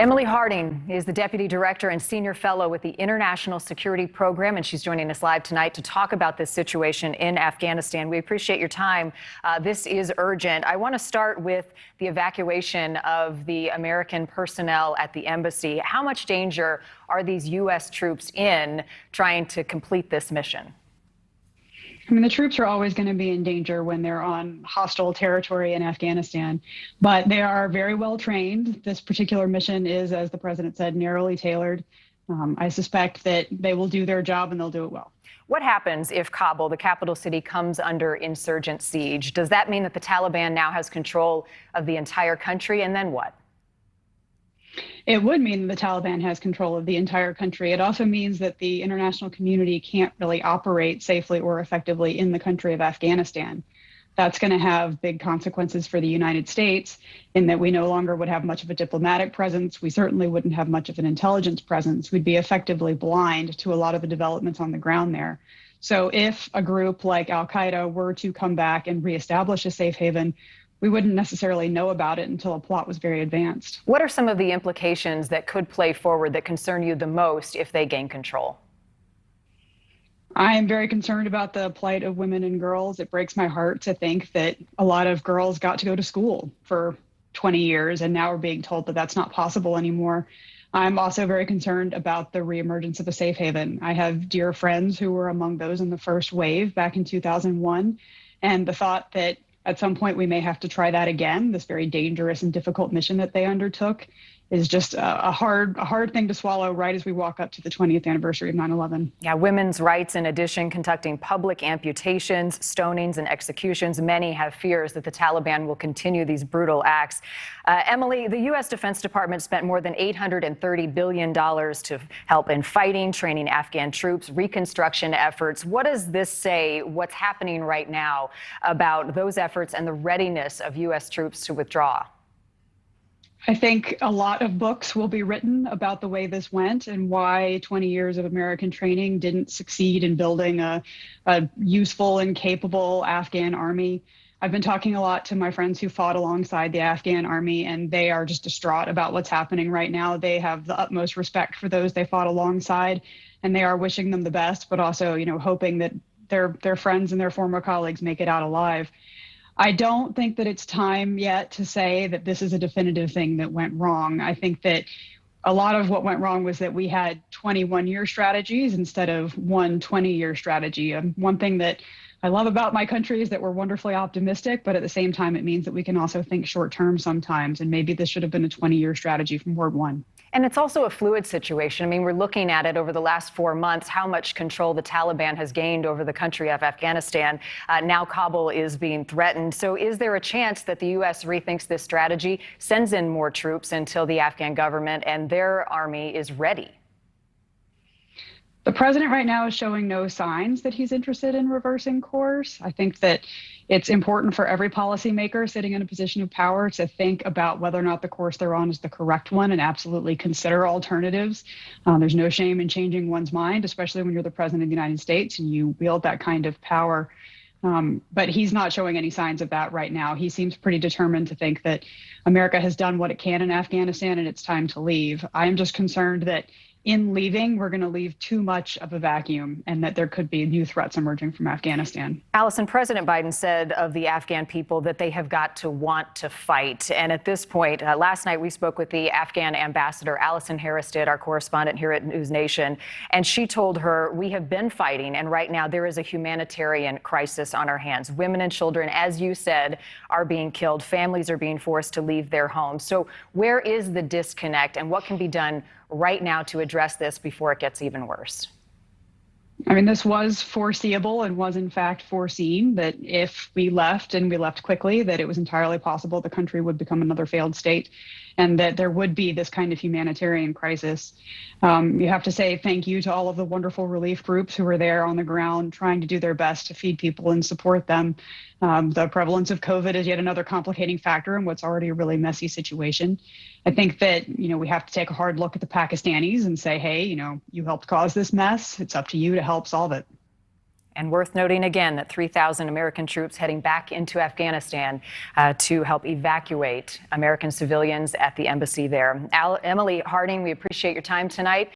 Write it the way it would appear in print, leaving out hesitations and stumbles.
Emily Harding is the Deputy Director and Senior Fellow with the International Security Program, and she's joining us live tonight to talk about this situation in Afghanistan. We appreciate your time. This is urgent. I want to start with the evacuation of the American personnel at the embassy. How much danger are these U.S. troops in trying to complete this mission? I mean, the troops are always going to be in danger when they're on hostile territory in Afghanistan, but they are very well trained. This particular mission is, as the president said, narrowly tailored. I suspect that they will do their job and they'll do it well. What happens if Kabul, the capital city, comes under insurgent siege? Does that mean that the Taliban now has control of the entire country? And then what? It would mean the Taliban has control of the entire country. It also means that the international community can't really operate safely or effectively in the country of Afghanistan. That's going to have big consequences for the United States in that we no longer would have much of a diplomatic presence. We certainly wouldn't have much of an intelligence presence. We'd be effectively blind to a lot of the developments on the ground there. So if a group like al-Qaeda were to come back and reestablish a safe haven, we wouldn't necessarily know about it until a plot was very advanced. What are some of the implications that could play forward that concern you the most if they gain control? I am very concerned about the plight of women and girls. It breaks my heart to think that a lot of girls got to go to school for 20 years and now we're being told that that's not possible anymore. I'm also very concerned about the reemergence of a safe haven. I have dear friends who were among those in the first wave back in 2001, and the thought that at some point we may have to try that again, this very dangerous and difficult mission that they undertook, is just a hard thing to swallow right as we walk up to the 20th anniversary of 9/11. Yeah, women's rights, in addition, conducting public amputations, stonings, and executions. Many have fears that the Taliban will continue these brutal acts. Emily, the U.S. Defense Department spent more than $830 billion to help in fighting, training Afghan troops, reconstruction efforts. What does this say, what's happening right now, about those efforts and the readiness of U.S. troops to withdraw? I think a lot of books will be written about the way this went and why 20 years of American training didn't succeed in building a useful and capable Afghan army. I've been talking a lot to my friends who fought alongside the Afghan army, and they are just distraught about what's happening right now. They have the utmost respect for those they fought alongside, and they are wishing them the best, but also, hoping that their friends and their former colleagues make it out alive. I don't think that it's time yet to say that this is a definitive thing that went wrong. I think that a lot of what went wrong was that we had 21-year strategies instead of one 20-year strategy. One thing that I love about my country is that we're wonderfully optimistic, but at the same time, it means that we can also think short term sometimes. And maybe this should have been a 20-year strategy from word one. And it's also a fluid situation. I mean, we're looking at it over the last 4 months, how much control the Taliban has gained over the country of Afghanistan. Now Kabul is being threatened. So is there a chance that the U.S. rethinks this strategy, sends in more troops until the Afghan government and their army is ready? The president right now is showing no signs that he's interested in reversing course. I think that it's important for every policymaker sitting in a position of power to think about whether or not the course they're on is the correct one and absolutely consider alternatives. There's no shame in changing one's mind, especially when you're the president of the United States and you wield that kind of power. But he's not showing any signs of that right now. He seems pretty determined to think that America has done what it can in Afghanistan and it's time to leave. I'm just concerned that in leaving, we're going to leave too much of a vacuum and that there could be new threats emerging from Afghanistan. Allison, President Biden said of the Afghan people that they have got to want to fight. And at this point, last night we spoke with the Afghan ambassador, Allison Harris did, our correspondent here at NewsNation, and she told her, we have been fighting, and right now there is a humanitarian crisis on our hands. Women and children, as you said, are being killed. Families are being forced to leave their homes. So where is the disconnect, and what can be done right now to address this before it gets even worse? I mean, this was foreseeable and was in fact foreseen that if we left and we left quickly, that it was entirely possible the country would become another failed state and that there would be this kind of humanitarian crisis. You have to say thank you to all of the wonderful relief groups who are there on the ground trying to do their best to feed people and support them. The prevalence of COVID is yet another complicating factor in what's already a really messy situation. I think that, we have to take a hard look at the Pakistanis and say, hey, you helped cause this mess. It's up to you to help solve it. And worth noting again that 3,000 American troops heading back into Afghanistan to help evacuate American civilians at the embassy there. Emily Harding, we appreciate your time tonight.